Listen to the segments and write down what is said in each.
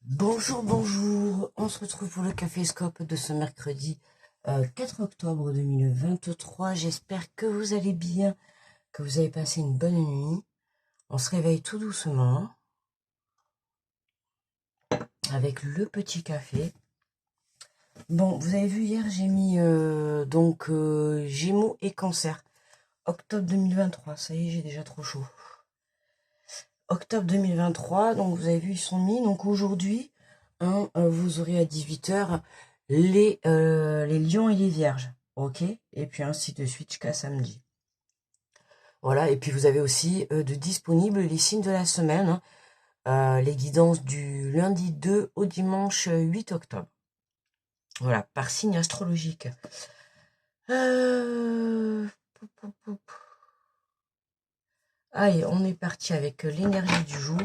Bonjour, bonjour. On se retrouve pour le Café Scope de ce mercredi 4 octobre 2023. J'espère que vous allez bien, que vous avez passé une bonne nuit. On se réveille tout doucement avec le petit café. Bon, vous avez vu hier, j'ai mis Gémeaux et Cancer. Octobre 2023, ça y est, j'ai déjà trop chaud. Octobre 2023, donc vous avez vu, ils sont mis. Donc aujourd'hui, vous aurez à 18h les lions et les vierges. Ok. Et puis ainsi de suite jusqu'à samedi. Voilà. Et puis vous avez aussi de disponibles les signes de la semaine. Les guidances du lundi 2 au dimanche 8 octobre. Voilà, par signe astrologique. Allez, on est parti avec l'énergie du jour.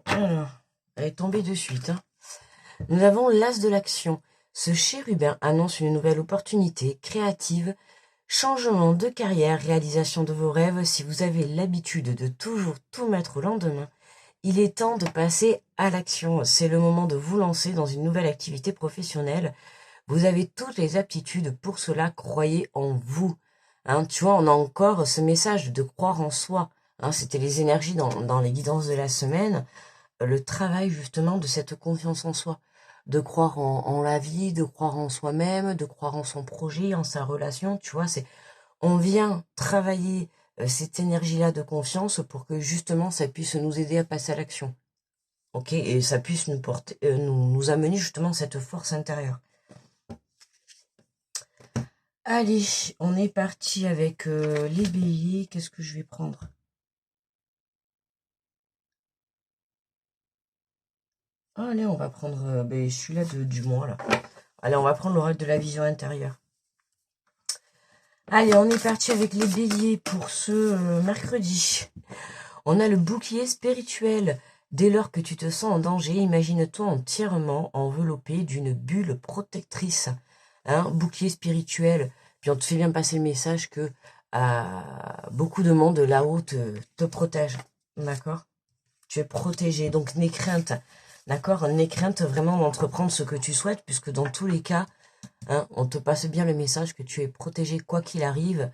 Alors, elle est tombée de suite. Nous avons l'as de l'action. Ce chérubin annonce une nouvelle opportunité créative, changement de carrière, réalisation de vos rêves. Si vous avez l'habitude de toujours tout mettre au lendemain, il est temps de passer à l'action. C'est le moment de vous lancer dans une nouvelle activité professionnelle. Vous avez toutes les aptitudes pour cela, croyez en vous. Tu vois, on a encore ce message de croire en soi. C'était les énergies dans les guidances de la semaine. Le travail justement de cette confiance en soi, de croire en la vie, de croire en soi-même, de croire en son projet, en sa relation, tu vois, on vient travailler cette énergie-là de confiance pour que justement ça puisse nous aider à passer à l'action, ok, et ça puisse nous porter, nous amener justement cette force intérieure. Allez, on est parti avec les béliers. Qu'est-ce que je vais prendre? Allez, on va prendre celui-là du mois, là. Allez, on va prendre l'oracle de la vision intérieure. Allez, on est parti avec les béliers pour ce mercredi. On a le bouclier spirituel. Dès lors que tu te sens en danger, imagine-toi entièrement enveloppé d'une bulle protectrice. Bouclier spirituel. Puis on te fait bien passer le message que beaucoup de monde là-haut te protège. D'accord? Tu es protégé. Donc n'aie crainte. D'accord? N'aie crainte vraiment d'entreprendre ce que tu souhaites, puisque dans tous les cas, on te passe bien le message que tu es protégé quoi qu'il arrive.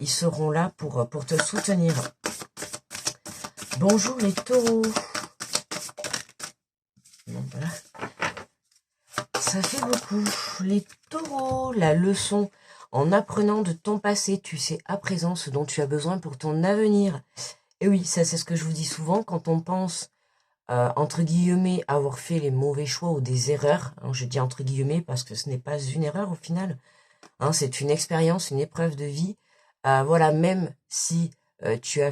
Ils seront là pour te soutenir. Bonjour les taureaux. Bon, voilà. Ça fait beaucoup. Les taureaux, la leçon. En apprenant de ton passé, tu sais à présent ce dont tu as besoin pour ton avenir. Et oui, ça c'est ce que je vous dis souvent quand on pense, entre guillemets, avoir fait les mauvais choix ou des erreurs. Je dis entre guillemets parce que ce n'est pas une erreur au final. C'est une expérience, une épreuve de vie. Voilà, même si tu as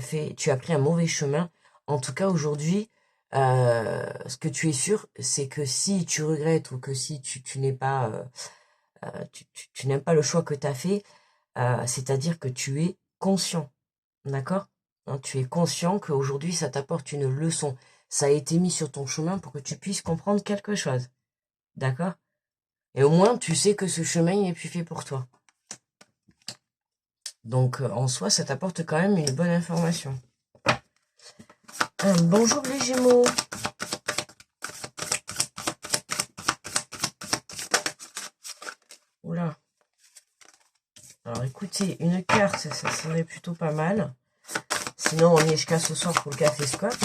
pris un mauvais chemin, en tout cas aujourd'hui, ce que tu es sûr, c'est que si tu regrettes ou que si tu n'es pas, tu n'aimes pas le choix que tu as fait, c'est-à-dire que tu es conscient, d'accord? Tu es conscient qu'aujourd'hui ça t'apporte une leçon. Ça a été mis sur ton chemin pour que tu puisses comprendre quelque chose, d'accord? Et au moins tu sais que ce chemin il n'est plus fait pour toi. Donc, en soi, ça t'apporte quand même une bonne information. Bonjour les Gémeaux. Oula. Alors, écoutez, une carte, ça serait plutôt pas mal. Sinon, on est jusqu'à ce soir pour le Café Scope.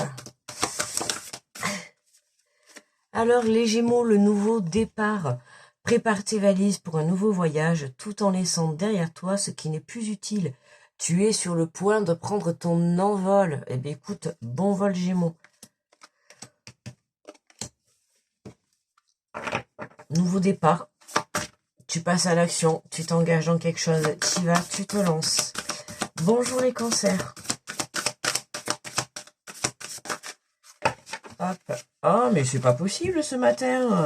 Alors, les Gémeaux, le nouveau départ. Prépare tes valises pour un nouveau voyage, tout en laissant derrière toi ce qui n'est plus utile. Tu es sur le point de prendre ton envol. Eh bien, écoute, bon vol Gémeaux. Nouveau départ. Tu passes à l'action, tu t'engages dans quelque chose, tu y vas, tu te lances. Bonjour les cancers. Hop. Ah, mais c'est pas possible ce matin.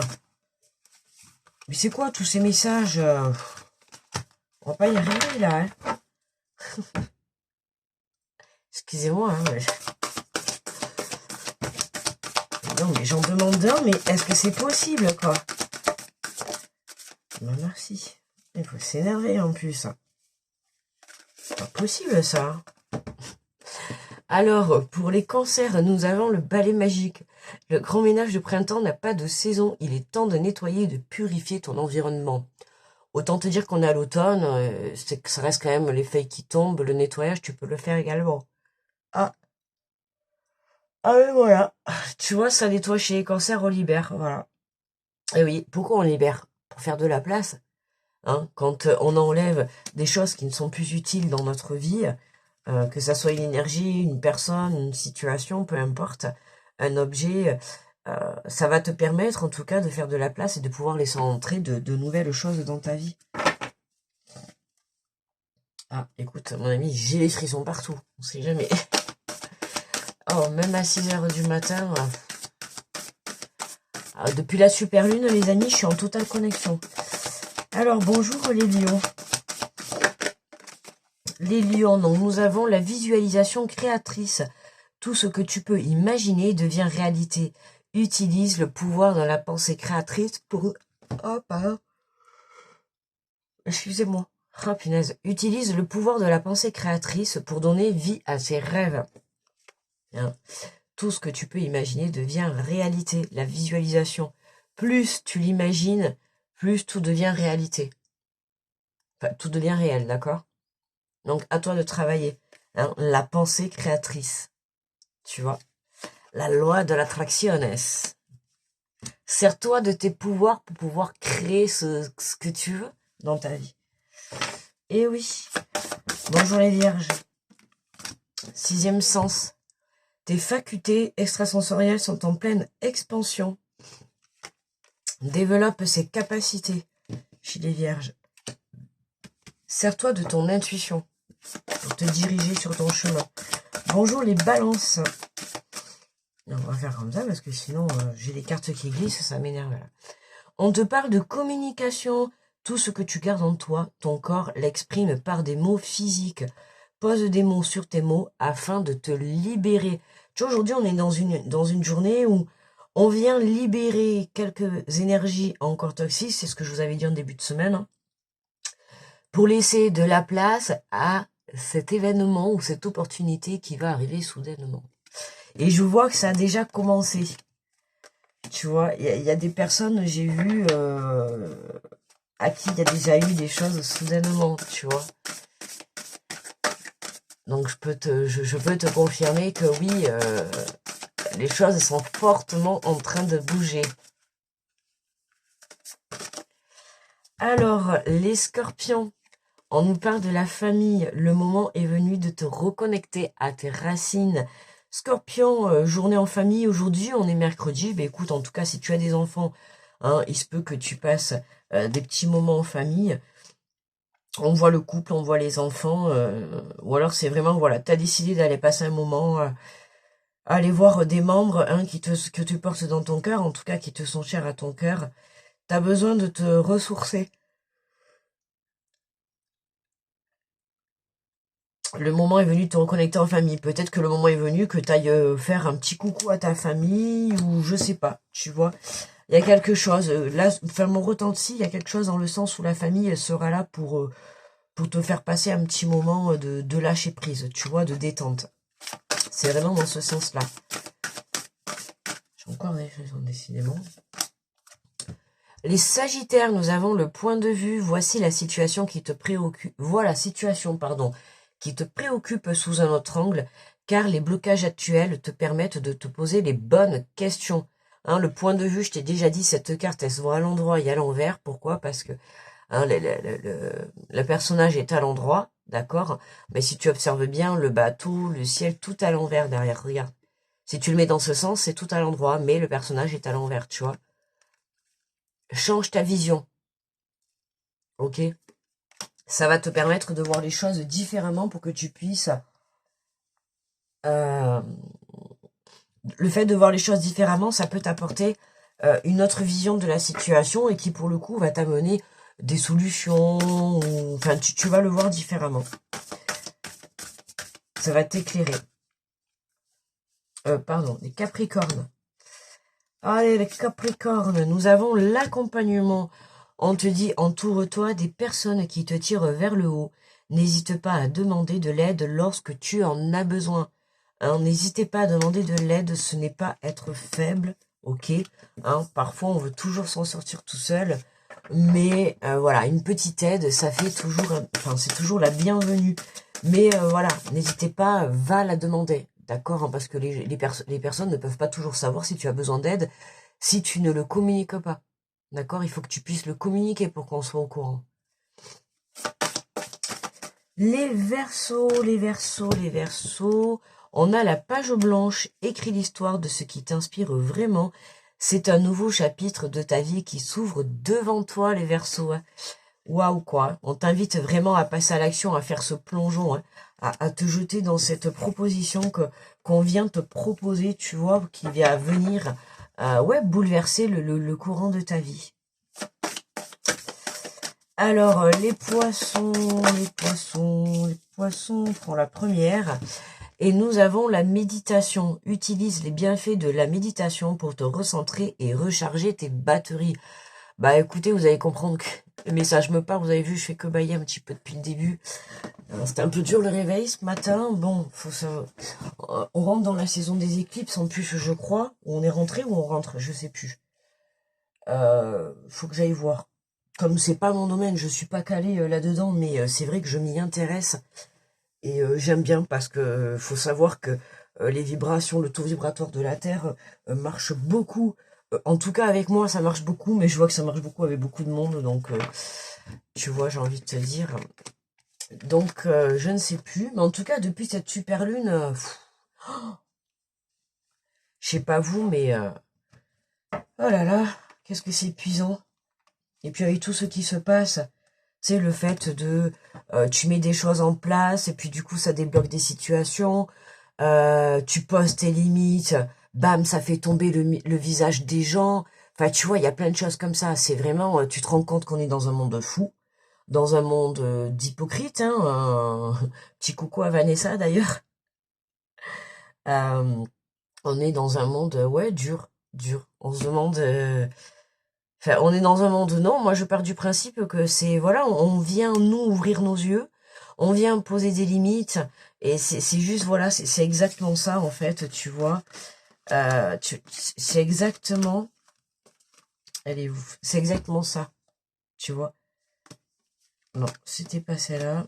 Mais c'est quoi tous ces messages? On va pas y arriver là. Excusez-moi. Non, mais j'en demande un, mais est-ce que c'est possible, quoi? Ben, merci. Il faut s'énerver en plus. C'est pas possible ça. Alors, pour les cancers, nous avons le balai magique. Le grand ménage de printemps n'a pas de saison. Il est temps de nettoyer et de purifier ton environnement. Autant te dire qu'on est à l'automne, c'est que ça reste quand même les feuilles qui tombent, le nettoyage, tu peux le faire également. Ah, ah oui, voilà. Tu vois, ça nettoie chez les cancers, on libère, voilà. Et oui, pourquoi on libère? Pour faire de la place. Hein, quand on enlève des choses qui ne sont plus utiles dans notre vie, que ça soit une énergie, une personne, une situation, peu importe, un objet, ça va te permettre en tout cas de faire de la place et de pouvoir laisser entrer de nouvelles choses dans ta vie. Ah, écoute, mon ami, j'ai les frissons partout, on sait jamais. Oh, même à 6 h du matin, depuis la super lune, les amis, je suis en totale connexion. Alors, bonjour les lions. Les lions, donc nous avons la visualisation créatrice. Tout ce que tu peux imaginer devient réalité. Utilise le pouvoir de la pensée créatrice pour... Oh, pardon. Excusez-moi. Oh, punaise. Utilise le pouvoir de la pensée créatrice pour donner vie à ses rêves. Hein. Tout ce que tu peux imaginer devient réalité. La visualisation. Plus tu l'imagines, plus tout devient réalité. Enfin, tout devient réel, d'accord? Donc, à toi de travailler. Hein, la pensée créatrice. Tu vois? La loi de l'attraction. Sers-toi de tes pouvoirs pour pouvoir créer ce que tu veux dans ta vie. Et oui. Bonjour les vierges. 6e sens. Tes facultés extrasensorielles sont en pleine expansion. Développe ces capacités chez les vierges. Sers-toi de ton intuition pour te diriger sur ton chemin. Bonjour les balances. On va faire comme ça parce que sinon j'ai les cartes qui glissent, ça m'énerve. On te parle de communication. Tout ce que tu gardes en toi, ton corps l'exprime par des mots physiques. Pose des mots sur tes mots afin de te libérer. Tu vois, aujourd'hui, on est dans une journée où on vient libérer quelques énergies encore toxiques, c'est ce que je vous avais dit en début de semaine, hein, pour laisser de la place à cet événement ou cette opportunité qui va arriver soudainement. Et je vois que ça a déjà commencé. Tu vois, il y a des personnes, j'ai vu, à qui il y a déjà eu des choses soudainement, tu vois. Donc je peux te confirmer que oui, les choses sont fortement en train de bouger. Alors, les scorpions, on nous parle de la famille. Le moment est venu de te reconnecter à tes racines. Scorpion, journée en famille. Aujourd'hui, on est mercredi. Ben, écoute, en tout cas, si tu as des enfants, hein, il se peut que tu passes des petits moments en famille. On voit le couple, on voit les enfants. Ou alors, c'est vraiment, voilà, tu as décidé d'aller passer un moment... aller voir des membres hein, que tu portes dans ton cœur, en tout cas qui te sont chers à ton cœur. Tu as besoin de te ressourcer. Le moment est venu de te reconnecter en famille. Peut-être que le moment est venu que tu ailles faire un petit coucou à ta famille ou je sais pas, tu vois. Il y a quelque chose, là, enfin mon ressenti, il y a quelque chose dans le sens où la famille elle sera là pour te faire passer un petit moment de lâcher prise, tu vois, de détente. C'est vraiment dans ce sens-là. J'ai encore des choses, décidément. Les Sagittaires, nous avons le point de vue. Voici la situation qui te préoccupe. Voilà la situation, pardon, qui te préoccupe sous un autre angle, car les blocages actuels te permettent de te poser les bonnes questions. Hein, le point de vue, je t'ai déjà dit, cette carte, elle se voit à l'endroit et à l'envers. Pourquoi? Parce que hein, le personnage est à l'endroit, d'accord? Mais si tu observes bien, le bateau, le ciel, tout à l'envers derrière. Regarde. Si tu le mets dans ce sens, c'est tout à l'endroit, mais le personnage est à l'envers, tu vois. Change ta vision. Ok? Ça va te permettre de voir les choses différemment pour que tu puisses... le fait de voir les choses différemment, ça peut t'apporter une autre vision de la situation et qui, pour le coup, va t'amener des solutions. Ou... Enfin, tu vas le voir différemment. Ça va t'éclairer. Pardon, les Capricornes. Allez, les Capricornes, nous avons l'accompagnement. On te dit, entoure-toi des personnes qui te tirent vers le haut. N'hésite pas à demander de l'aide lorsque tu en as besoin. Hein, n'hésitez pas à demander de l'aide, ce n'est pas être faible, ok. Hein, parfois, on veut toujours s'en sortir tout seul, mais voilà, une petite aide, ça fait toujours, enfin, c'est toujours la bienvenue. Mais voilà, n'hésitez pas, va la demander, d'accord, hein, parce que les personnes ne peuvent pas toujours savoir si tu as besoin d'aide si tu ne le communiques pas. D'accord? Il faut que tu puisses le communiquer pour qu'on soit au courant. Les Verseaux, les Verseaux, les Verseaux. On a la page blanche, écrit l'histoire de ce qui t'inspire vraiment. C'est un nouveau chapitre de ta vie qui s'ouvre devant toi, les Verseaux. Waouh, quoi. On t'invite vraiment à passer à l'action, à faire ce plongeon, hein, à te jeter dans cette proposition qu'on vient te proposer, tu vois, qui vient venir ouais, bouleverser le courant de ta vie. Alors, les poissons font la première. Et nous avons la méditation. Utilise les bienfaits de la méditation pour te recentrer et recharger tes batteries. Bah écoutez, vous allez comprendre que le message me part. Vous avez vu, je fais que bailler un petit peu depuis le début. C'était un peu dur le réveil ce matin. Bon, on rentre dans la saison des éclipses en plus, je crois. On est rentré ou on rentre, je sais plus. Faut que j'aille voir. Comme c'est pas mon domaine, je suis pas calée là-dedans, mais c'est vrai que je m'y intéresse. Et j'aime bien parce que faut savoir que les vibrations, le taux vibratoire de la Terre marche beaucoup. En tout cas avec moi ça marche beaucoup, mais je vois que ça marche beaucoup avec beaucoup de monde, donc tu vois, j'ai envie de te dire. Donc je ne sais plus, mais en tout cas depuis cette super lune, je sais pas vous, mais oh là là, qu'est-ce que c'est épuisant. Et puis avec tout ce qui se passe, c'est le fait de tu mets des choses en place et puis du coup ça débloque des situations. Tu poses tes limites, bam, ça fait tomber le visage des gens. Enfin, tu vois, il y a plein de choses comme ça. C'est vraiment, tu te rends compte qu'on est dans un monde fou, dans un monde d'hypocrites. Hein, petit coucou à Vanessa d'ailleurs. Euh, on est dans un monde, ouais, dur, dur. On se demande. Enfin, on est dans un monde. Non, moi je pars du principe que c'est, voilà, on vient nous ouvrir nos yeux, on vient poser des limites, et c'est juste, voilà, c'est exactement ça en fait, tu vois. C'est exactement, elle est où? C'est exactement ça, tu vois. Non, c'était pas celle-là.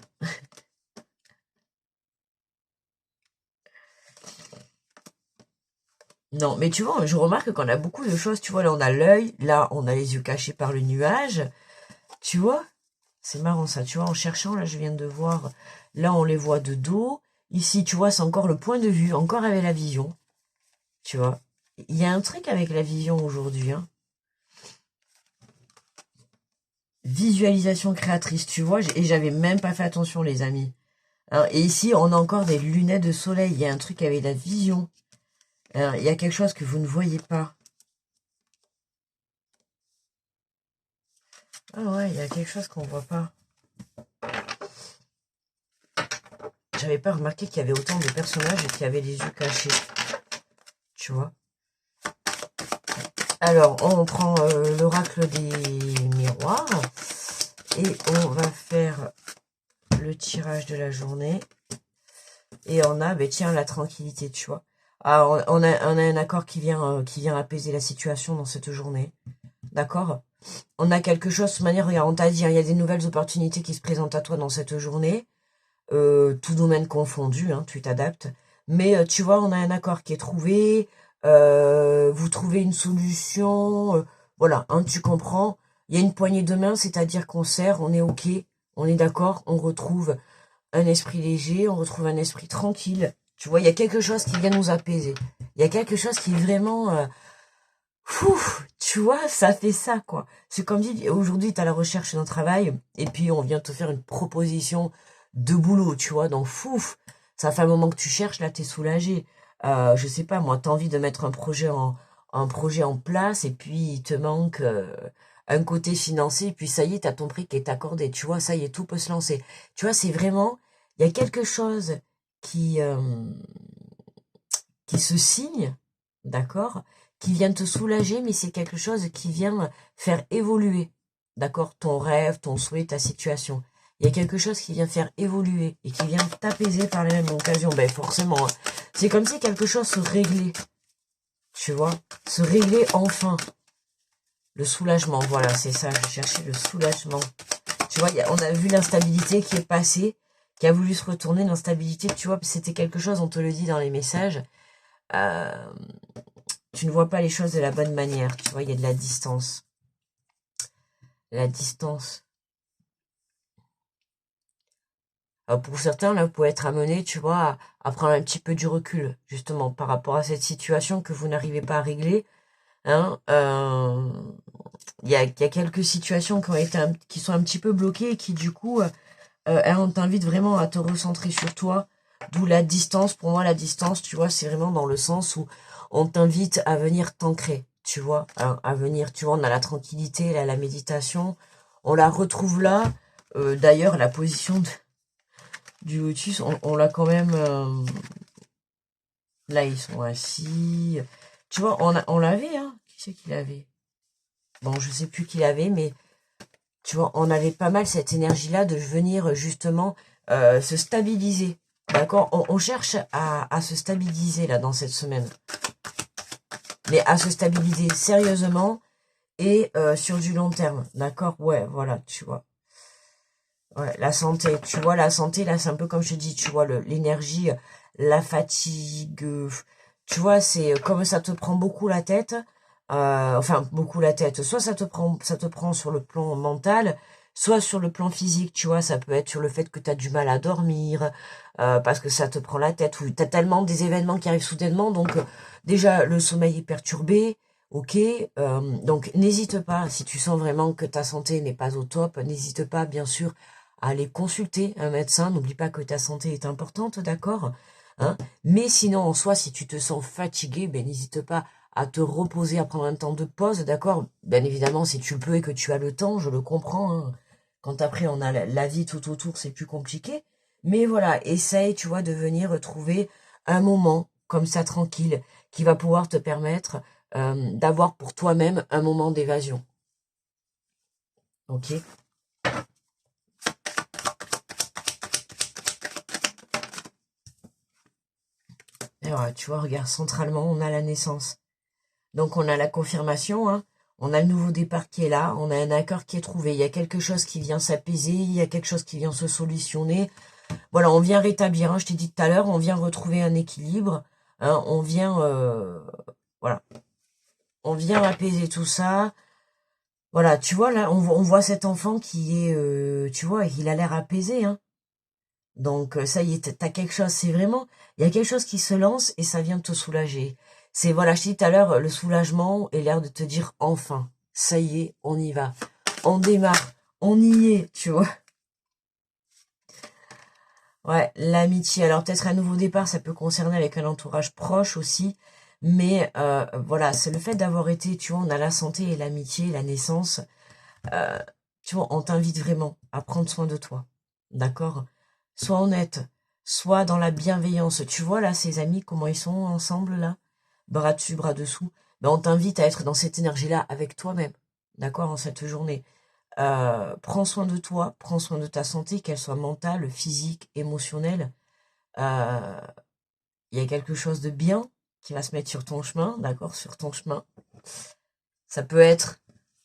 Non, mais tu vois, je remarque qu'on a beaucoup de choses, tu vois, là on a l'œil, là on a les yeux cachés par le nuage, tu vois. C'est marrant ça, tu vois, en cherchant, là je viens de voir, là on les voit de dos, ici tu vois, c'est encore le point de vue, encore avec la vision, tu vois. Il y a un truc avec la vision aujourd'hui, hein. Visualisation créatrice, tu vois, et j'avais même pas fait attention les amis. Alors, et ici, on a encore des lunettes de soleil. Il y a un truc avec la vision. Alors, il y a quelque chose que vous ne voyez pas. Ah ouais, il y a quelque chose qu'on voit pas. J'avais pas remarqué qu'il y avait autant de personnages et qu'il y avait les yeux cachés. Tu vois. Alors, on prend l'oracle des miroirs. Et on va faire le tirage de la journée. Et on a, ben tiens, la tranquillité, tu vois. Ah, on a un accord qui vient apaiser la situation dans cette journée. D'accord? On a quelque chose, de toute manière, regarde, on t'a dit, hein, il y a des nouvelles opportunités qui se présentent à toi dans cette journée. Tout domaine confondu, hein, tu t'adaptes. Mais tu vois, on a un accord qui est trouvé. Vous trouvez une solution. Voilà, hein, tu comprends. Il y a une poignée de main, c'est-à-dire qu'on sert, on est OK, on est d'accord, on retrouve un esprit léger, on retrouve un esprit tranquille. Tu vois, il y a quelque chose qui vient nous apaiser. Il y a quelque chose qui est vraiment... tu vois, ça fait ça, quoi. C'est comme dit, aujourd'hui, tu as la recherche d'un travail, et puis on vient te faire une proposition de boulot, tu vois. Donc, ça fait un moment que tu cherches, là, t'es soulagé. Je sais pas, moi, t'as envie de mettre un projet en place, et puis il te manque un côté financier, et puis ça y est, t'as ton prix qui est accordé, tu vois, ça y est, tout peut se lancer. Tu vois, c'est vraiment, il y a quelque chose qui, euh, qui se signe, d'accord, qui vient te soulager, mais c'est quelque chose qui vient faire évoluer. d'accord, ton rêve, ton souhait, ta situation. Il y a quelque chose qui vient faire évoluer et qui vient t'apaiser par la même occasion. Ben forcément, hein. C'est comme si quelque chose se réglait, tu vois, se réglait enfin. Le soulagement, voilà, c'est ça, je cherchais le soulagement. Tu vois, on a vu l'instabilité qui est passée, qui a voulu se retourner, l'instabilité, tu vois, c'était quelque chose, on te le dit dans les messages, euh, tu ne vois pas les choses de la bonne manière, tu vois, il y a de la distance. La distance. Pour certains, là, vous pouvez être amené, tu vois, à prendre un petit peu du recul, justement, par rapport à cette situation que vous n'arrivez pas à régler. Hein, y a quelques situations qui ont été qui sont un petit peu bloquées et qui, du coup, on t'invite vraiment à te recentrer sur toi. D'où la distance. Pour moi, la distance, tu vois, c'est vraiment dans le sens où on t'invite à venir t'ancrer, tu vois, à venir, tu vois, on a la tranquillité, là, la méditation, on la retrouve là. D'ailleurs, la position du lotus, on l'a quand même... là, ils sont assis. Tu vois, on l'avait, hein. Qui c'est qui l'avait? Bon, je sais plus qui l'avait, mais tu vois, on avait pas mal cette énergie-là de venir justement se stabiliser. D'accord, on cherche à se stabiliser là dans cette semaine. Mais à se stabiliser sérieusement et sur du long terme. D'accord, ouais, voilà, tu vois. Ouais, la santé, tu vois, la santé, là, c'est un peu comme je te dis, tu vois, l'énergie, la fatigue, tu vois, c'est comme ça te prend beaucoup la tête, enfin, beaucoup la tête, soit ça te prend sur le plan mental, soit sur le plan physique, tu vois, ça peut être sur le fait que tu as du mal à dormir, parce que ça te prend la tête, ou tu as tellement des événements qui arrivent soudainement, donc déjà, le sommeil est perturbé, ok, donc n'hésite pas, si tu sens vraiment que ta santé n'est pas au top, n'hésite pas, bien sûr, à aller consulter un médecin. N'oublie pas que ta santé est importante, d'accord, hein. Mais sinon, en soi, si tu te sens fatigué, ben n'hésite pas à te reposer, à prendre un temps de pause, d'accord. Bien évidemment, si tu peux et que tu as le temps, je le comprends, hein. Quand après on a la vie tout autour, c'est plus compliqué. Mais voilà, essaye, tu vois, de venir trouver un moment comme ça tranquille qui va pouvoir te permettre d'avoir pour toi-même un moment d'évasion. Ok? Et voilà, tu vois, regarde, centralement, on a la naissance. Donc on a la confirmation, hein. On a le nouveau départ qui est là, on a un accord qui est trouvé, il y a quelque chose qui vient s'apaiser, il y a quelque chose qui vient se solutionner. Voilà, on vient rétablir, hein, je t'ai dit tout à l'heure, on vient retrouver un équilibre, hein, on vient, voilà, on vient apaiser tout ça. Voilà, tu vois, là, on voit cet enfant qui est, tu vois, il a l'air apaisé, hein. Donc ça y est, t'as quelque chose, c'est vraiment, il y a quelque chose qui se lance et ça vient te soulager. C'est, voilà, je t'ai dit tout à l'heure, le soulagement est l'air de te dire, enfin, ça y est, on y va. On démarre, on y est, tu vois. Ouais, l'amitié. Alors peut-être un nouveau départ, ça peut concerner avec un entourage proche aussi. Mais voilà, c'est le fait d'avoir été, tu vois, on a la santé et l'amitié, la naissance. euh, Tu vois, on t'invite vraiment à prendre soin de toi. D'accord? Sois honnête, sois dans la bienveillance. Tu vois là, ces amis, comment ils sont ensemble là? Bras dessus, bras dessous. Ben, on t'invite à être dans cette énergie-là avec toi-même. D'accord? En cette journée. Prends soin de toi, prends soin de ta santé, qu'elle soit mentale, physique, émotionnelle. Euh, Il y a quelque chose de bien qui va se mettre sur ton chemin, d'accord? Sur ton chemin. Ça peut être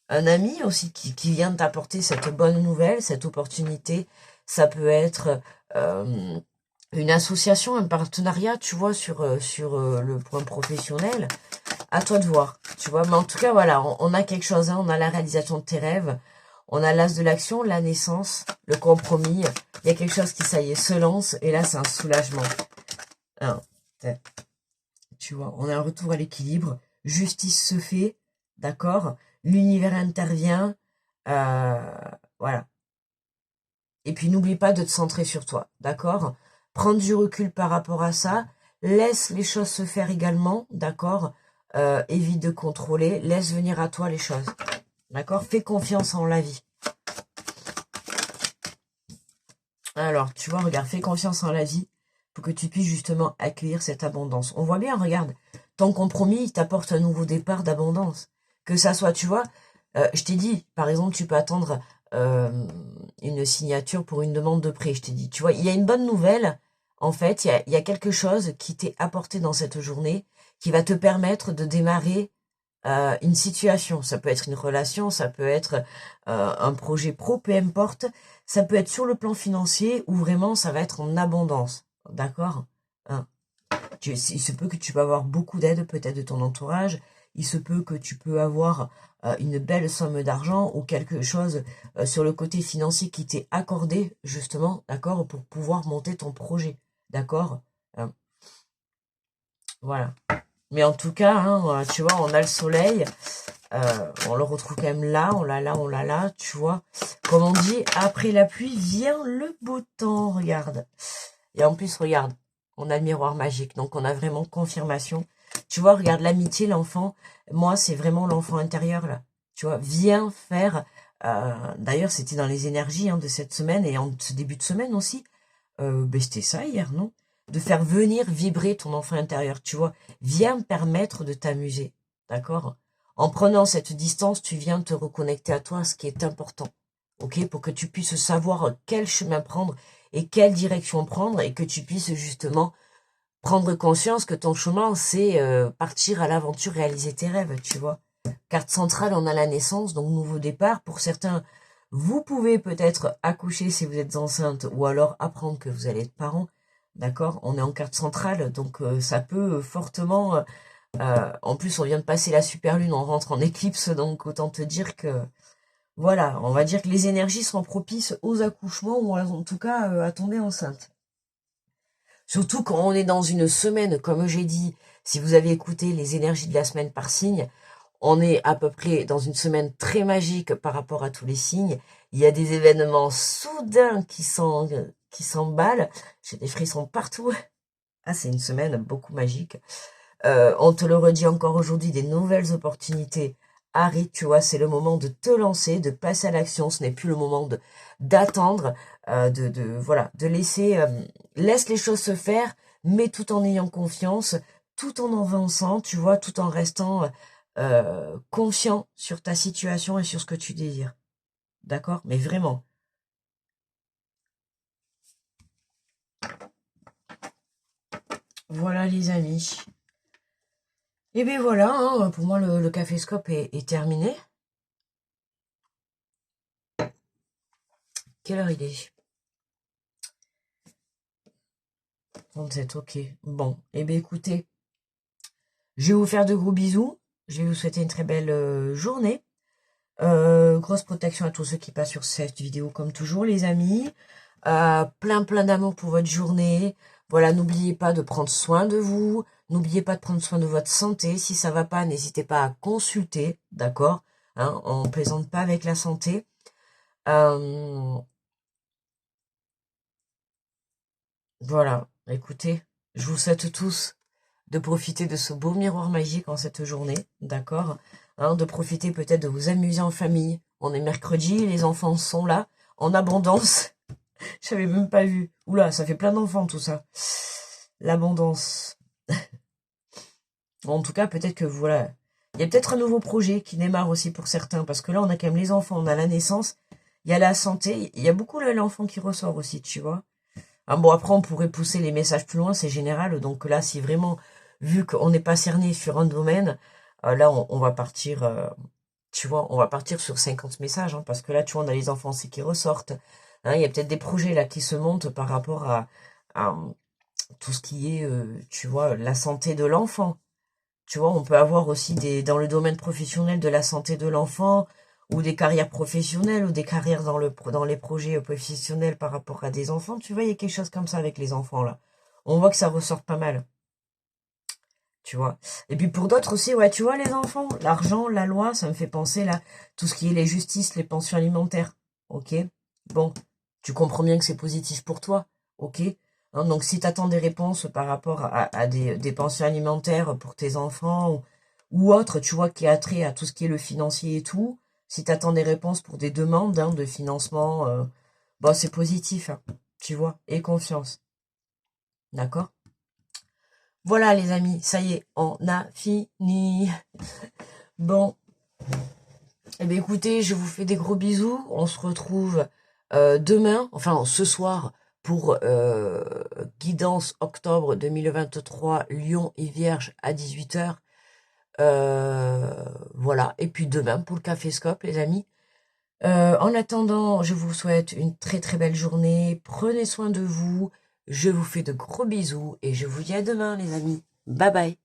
un ami aussi qui vient de t'apporter cette bonne nouvelle, cette opportunité. Ça peut être une association, un partenariat, tu vois, sur le point professionnel. À toi de voir, tu vois. Mais en tout cas, voilà, on a quelque chose, hein, on a la réalisation de tes rêves, on a l'as de l'action, la naissance, le compromis. Il y a quelque chose qui, ça y est, se lance, et là, c'est un soulagement. Hein, tu vois, on a un retour à l'équilibre, justice se fait, d'accord? L'univers intervient, euh, voilà. Et puis n'oublie pas de te centrer sur toi, d'accord? Prendre du recul par rapport à ça, laisse les choses se faire également, d'accord? Évite de contrôler, laisse venir à toi les choses, d'accord? Fais confiance en la vie. Alors, tu vois, regarde, fais confiance en la vie pour que tu puisses justement accueillir cette abondance. On voit bien, regarde, ton compromis, il t'apporte un nouveau départ d'abondance. Que ça soit, tu vois, Je t'ai dit, par exemple, tu peux attendre une signature pour une demande de prêt. Je t'ai dit, tu vois, il y a une bonne nouvelle. En fait, il y a quelque chose qui t'est apporté dans cette journée qui va te permettre de démarrer une situation. Ça peut être une relation, ça peut être un projet pro, peu importe. Ça peut être sur le plan financier ou vraiment ça va être en abondance. D'accord? Hein. Il se peut que tu peux avoir beaucoup d'aide peut-être de ton entourage. Il se peut que tu peux avoir une belle somme d'argent ou quelque chose sur le côté financier qui t'est accordé justement, d'accord, pour pouvoir monter ton projet. D'accord? Hein. Voilà. Mais en tout cas, hein, tu vois, on a le soleil. On le retrouve quand même là, on l'a là, tu vois. Comme on dit, après la pluie vient le beau temps, regarde. Et en plus, regarde, on a le miroir magique, donc on a vraiment confirmation. Tu vois, regarde, l'amitié, l'enfant, moi, c'est vraiment l'enfant intérieur, là. Tu vois, viens faire... D'ailleurs, c'était dans les énergies de cette semaine et en ce début de semaine aussi. Ben, c'était ça hier, non? De faire venir vibrer ton enfant intérieur, tu vois. Viens me permettre de t'amuser, d'accord? En prenant cette distance, tu viens te reconnecter à toi, ce qui est important, ok? Pour que tu puisses savoir quel chemin prendre et quelle direction prendre et que tu puisses justement prendre conscience que ton chemin, c'est partir à l'aventure, réaliser tes rêves, tu vois. Carte centrale, on a la naissance, donc nouveau départ. Pour certains, vous pouvez peut-être accoucher si vous êtes enceinte ou alors apprendre que vous allez être parent. D'accord? On est en carte centrale, donc ça peut fortement... en plus, on vient de passer la super lune, on rentre en éclipse, donc autant te dire que... Voilà, on va dire que les énergies sont propices aux accouchements ou en tout cas à tomber enceinte. Surtout quand on est dans une semaine, comme j'ai dit, si vous avez écouté les énergies de la semaine par signe, on est à peu près dans une semaine très magique par rapport à tous les signes. Il y a des événements soudains qui s'emballent. J'ai des frissons partout. Ah, c'est une semaine beaucoup magique. On te le redit encore aujourd'hui, des nouvelles opportunités arrivent, tu vois, c'est le moment de te lancer, de passer à l'action, ce n'est plus le moment d'attendre, voilà, de laisser, laisse les choses se faire, mais tout en ayant confiance, tout en avançant, tu vois, tout en restant confiant sur ta situation et sur ce que tu désires. D'accord? Mais vraiment. Voilà les amis. Et bien voilà, pour moi le Café Scope est terminé. Quelle heure il est? 37, ok. Bon, eh bien écoutez, je vais vous faire de gros bisous. Je vais vous souhaiter une très belle journée. Grosse protection à tous ceux qui passent sur cette vidéo comme toujours, les amis. Plein d'amour pour votre journée. Voilà, n'oubliez pas de prendre soin de vous. N'oubliez pas de prendre soin de votre santé. Si ça va pas, n'hésitez pas à consulter, d'accord? Hein, on plaisante pas avec la santé. Voilà, écoutez, je vous souhaite tous de profiter de ce beau miroir magique en cette journée, d'accord? Hein, de profiter peut-être de vous amuser en famille. On est mercredi, les enfants sont là, en abondance. J'avais même pas vu. Oula, ça fait plein d'enfants tout ça. L'abondance. En tout cas, peut-être que voilà. Il y a peut-être un nouveau projet qui démarre aussi pour certains, parce que là, on a quand même les enfants, on a la naissance, il y a la santé, il y a beaucoup l'enfant qui ressort aussi, tu vois. Ah bon, après, on pourrait pousser les messages plus loin, c'est général. Donc là, si vraiment, vu qu'on n'est pas cerné sur un domaine, là, on va partir, tu vois, on va partir sur 50 messages, parce que là, tu vois, on a les enfants aussi qui ressortent. Hein, il y a peut-être des projets là qui se montent par rapport à tout ce qui est, tu vois, la santé de l'enfant. Tu vois, on peut avoir aussi dans le domaine professionnel de la santé de l'enfant, ou des carrières professionnelles, ou des carrières dans les projets professionnels par rapport à des enfants. Tu vois, il y a quelque chose comme ça avec les enfants, là. On voit que ça ressort pas mal, tu vois. Et puis pour d'autres aussi, ouais, tu vois, les enfants, l'argent, la loi, ça me fait penser, là, tout ce qui est les justices, les pensions alimentaires. Ok? Bon, tu comprends bien que c'est positif pour toi. Ok? Hein, donc si tu attends des réponses par rapport à des pensions alimentaires pour tes enfants ou autre, tu vois, qui a trait à tout ce qui est le financier et tout, si tu attends des réponses pour des demandes de financement, bon, c'est positif, tu vois, et confiance. D'accord? Voilà les amis, ça y est, on a fini. Bon, Eh bien, écoutez, je vous fais des gros bisous. On se retrouve demain, enfin ce soir, pour Guidance octobre 2023, Lion et Vierge à 18h. Voilà. Et puis demain pour le Café Scope, les amis. En attendant, je vous souhaite une très très belle journée. Prenez soin de vous. Je vous fais de gros bisous et je vous dis à demain, les amis. Bye bye.